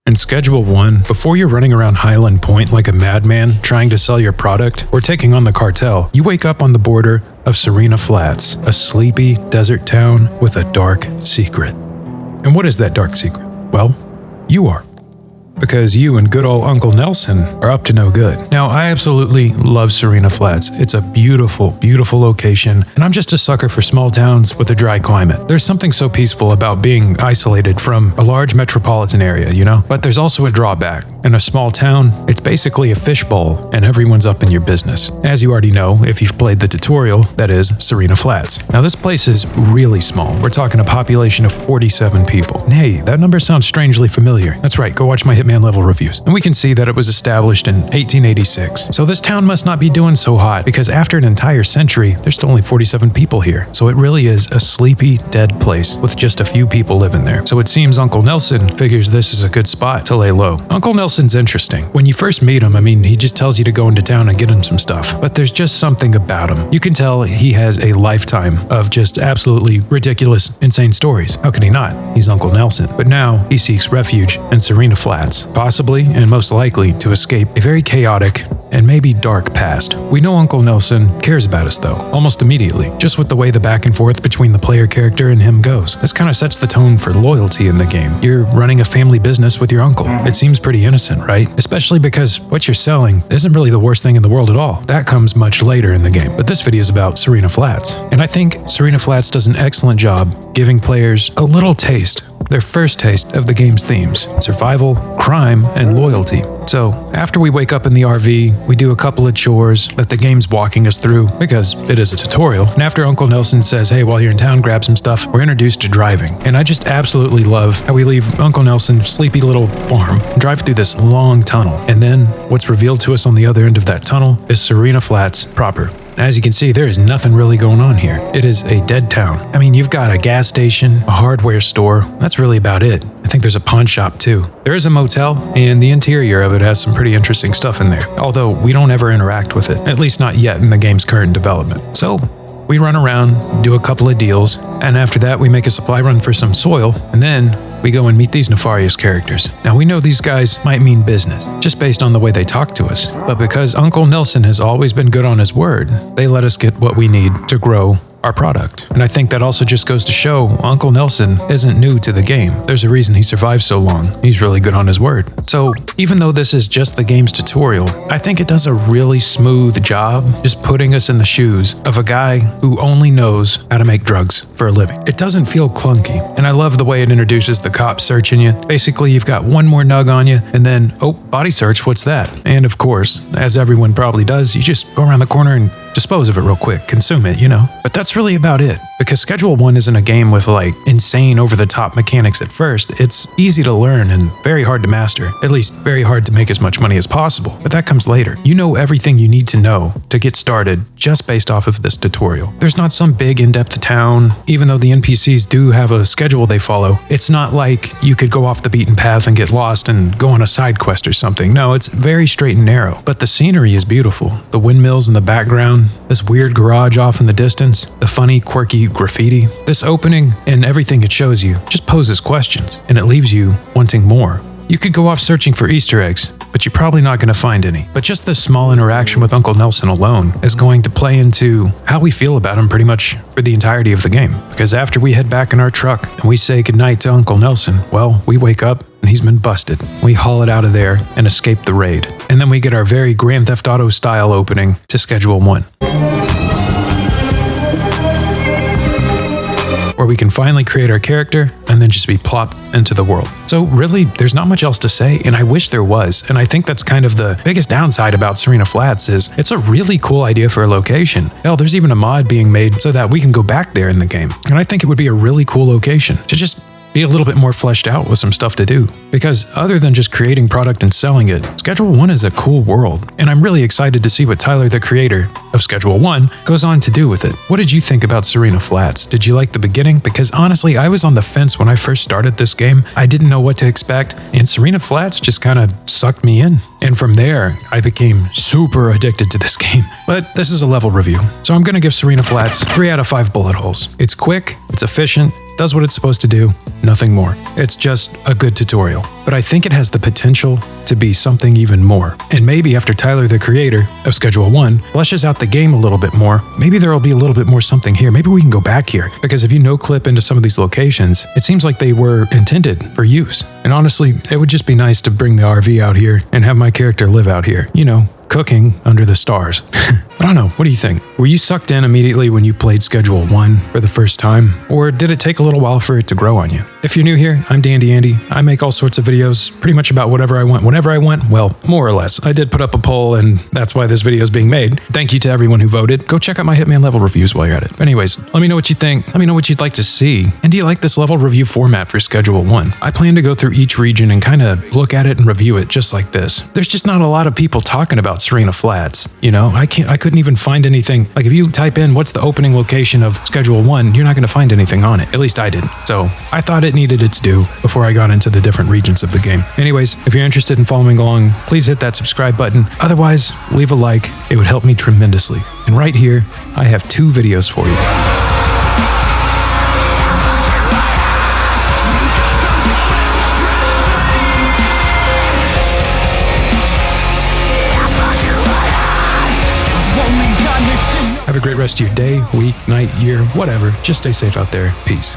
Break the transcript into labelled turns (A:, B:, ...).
A: In Schedule 1, before you're running around Hyland Point like a madman trying to sell your product or taking on the cartel, you wake up on the border of Serena Flats, a sleepy desert town with a dark secret. And what is that dark secret? Well, you are. Because you and good old Uncle Nelson are up to no good. Now, I absolutely love Serena Flats. It's a beautiful, beautiful location, and I'm just a sucker for small towns with a dry climate. There's something so peaceful about being isolated from a large metropolitan area, you know? But there's also a drawback. In a small town, it's basically a fishbowl, and everyone's up in your business. As you already know, if you've played the tutorial, that is Serena Flats. Now, this place is really small. We're talking a population of 47 people. Hey, that number sounds strangely familiar. That's right, go watch my Hitman level reviews. And we can see that it was established in 1886. So this town must not be doing so hot, because after an entire century, there's still only 47 people here. So it really is a sleepy, dead place with just a few people living there. So it seems Uncle Nelson figures this is a good spot to lay low. Uncle Nelson's interesting. When you first meet him, he just tells you to go into town and get him some stuff. But there's just something about him. You can tell he has a lifetime of just absolutely ridiculous, insane stories. How can he not? He's Uncle Nelson. But now he seeks refuge in Serena Flats, possibly and most likely to escape a very chaotic and maybe dark past. We know Uncle Nelson cares about us though, almost immediately, just with the way the back and forth between the player character and him goes. This kind of sets the tone for loyalty in the game. You're running a family business with your uncle. It seems pretty innocent, right? Especially because what you're selling isn't really the worst thing in the world at all. That comes much later in the game. But this video is about Serena Flats. And I think Serena Flats does an excellent job giving players a little taste, their first taste of the game's themes: survival, crime, and loyalty. So, after we wake up in the RV, we do a couple of chores that the game's walking us through, because it is a tutorial. And after Uncle Nelson says, hey, while you're in town, grab some stuff, we're introduced to driving. And I just absolutely love how we leave Uncle Nelson's sleepy little farm and drive through this long tunnel. And then, what's revealed to us on the other end of that tunnel is Serena Flats proper. As you can see, there is nothing really going on here. It is a dead town. You've got a gas station, a hardware store. That's really about it. I think there's a pawn shop too. There is a motel, and the interior of it has some pretty interesting stuff in there, although we don't ever interact with it, at least not yet in the game's current development. So, we run around, do a couple of deals, and after that we make a supply run for some soil, and then we go and meet these nefarious characters. Now we know these guys might mean business, just based on the way they talk to us, but because Uncle Nelson has always been good on his word, they let us get what we need to grow our product. And I think that also just goes to show Uncle Nelson isn't new to the game. There's a reason he survived so long. He's really good on his word. So even though this is just the game's tutorial, I think it does a really smooth job just putting us in the shoes of a guy who only knows how to make drugs for a living. It doesn't feel clunky, and I love the way it introduces the cops searching you. Basically, you've got one more nug on you, and then, oh, body search, what's that? And of course, as everyone probably does, you just go around the corner and dispose of it real quick, consume it, you know. But that's really about it. Because Schedule 1 isn't a game with insane over-the-top mechanics at first. It's easy to learn and very hard to master. At least very hard to make as much money as possible. But that comes later. You know everything you need to know to get started just based off of this tutorial. There's not some big in-depth town. Even though the NPCs do have a schedule they follow, it's not like you could go off the beaten path and get lost and go on a side quest or something. No, it's very straight and narrow. But the scenery is beautiful. The windmills in the background, this weird garage off in the distance, the funny, quirky graffiti. This opening and everything it shows you just poses questions, and it leaves you wanting more. You could go off searching for Easter eggs, but you're probably not going to find any. But just this small interaction with Uncle Nelson alone is going to play into how we feel about him pretty much for the entirety of the game. Because after we head back in our truck and we say goodnight to Uncle Nelson, well, we wake up and he's been busted. We haul it out of there and escape the raid. And then we get our very Grand Theft Auto style opening to Schedule 1. Where we can finally create our character and then just be plopped into the world. So really, there's not much else to say, and I wish there was. And I think that's kind of the biggest downside about Serena Flats is it's a really cool idea for a location. Hell, there's even a mod being made so that we can go back there in the game. And I think it would be a really cool location to just be a little bit more fleshed out with some stuff to do. Because other than just creating product and selling it, Schedule 1 is a cool world, and I'm really excited to see what Tyler, the creator of Schedule 1, goes on to do with it. What did you think about Serena Flats? Did you like the beginning? Because honestly, I was on the fence when I first started this game. I didn't know what to expect, and Serena Flats just kind of sucked me in. And from there, I became super addicted to this game. But this is a level review, so I'm going to give Serena Flats 3 out of 5 bullet holes. It's quick, it's efficient, does what it's supposed to do, nothing more. It's just a good tutorial. But I think it has the potential to be something even more. And maybe after Tyler, the creator of Schedule 1, fleshes out the game a little bit more, maybe there will be a little bit more something here. Maybe we can go back here. Because if you no-clip into some of these locations, it seems like they were intended for use. And honestly, it would just be nice to bring the RV out here and have my character live out here. You know, cooking under the stars. But I don't know, what do you think? Were you sucked in immediately when you played Schedule 1 for the first time? Or did it take a little while for it to grow on you? If you're new here, I'm Dandy Andy. I make all sorts of videos, pretty much about whatever I want, whenever I want. Well, more or less. I did put up a poll, and that's why this video is being made. Thank you to everyone who voted. Go check out my Hitman level reviews while you're at it. Anyways, let me know what you think. Let me know what you'd like to see. And do you like this level review format for Schedule 1? I plan to go through each region and kind of look at it and review it just like this. There's just not a lot of people talking about Serena Flats. You know, I couldn't even find anything. Like if you type in what's the opening location of Schedule 1, you're not going to find anything on it. At least I didn't. So I thought it needed its due before I got into the different regions of the game. Anyways, if you're interested in following along, please hit that subscribe button. Otherwise, leave a like. It would help me tremendously. And right here, I have 2 videos for you. Have a great rest of your day, week, night, year, whatever. Just stay safe out there. Peace.